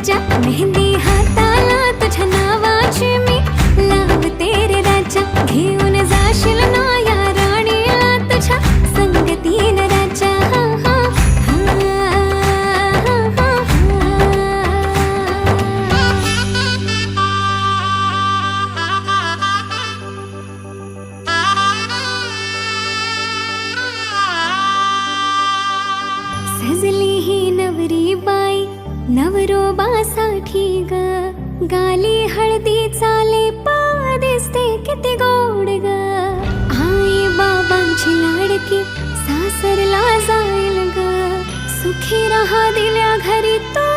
राजा, मेहंदी हाताला तुझ्या नावाची मी लावते रे राजा. घेऊन जाशील ना या राणीला तुझ्या संगतीन राजा. हा, हा, सजली ही नवरी बाई नवरोबासाठी ग. गाली हळदी चाले दिसते किती गोड ग. आई बाबांची लाडकी सासरला जाईल ग. सुखी राहा दिल्या घरी तो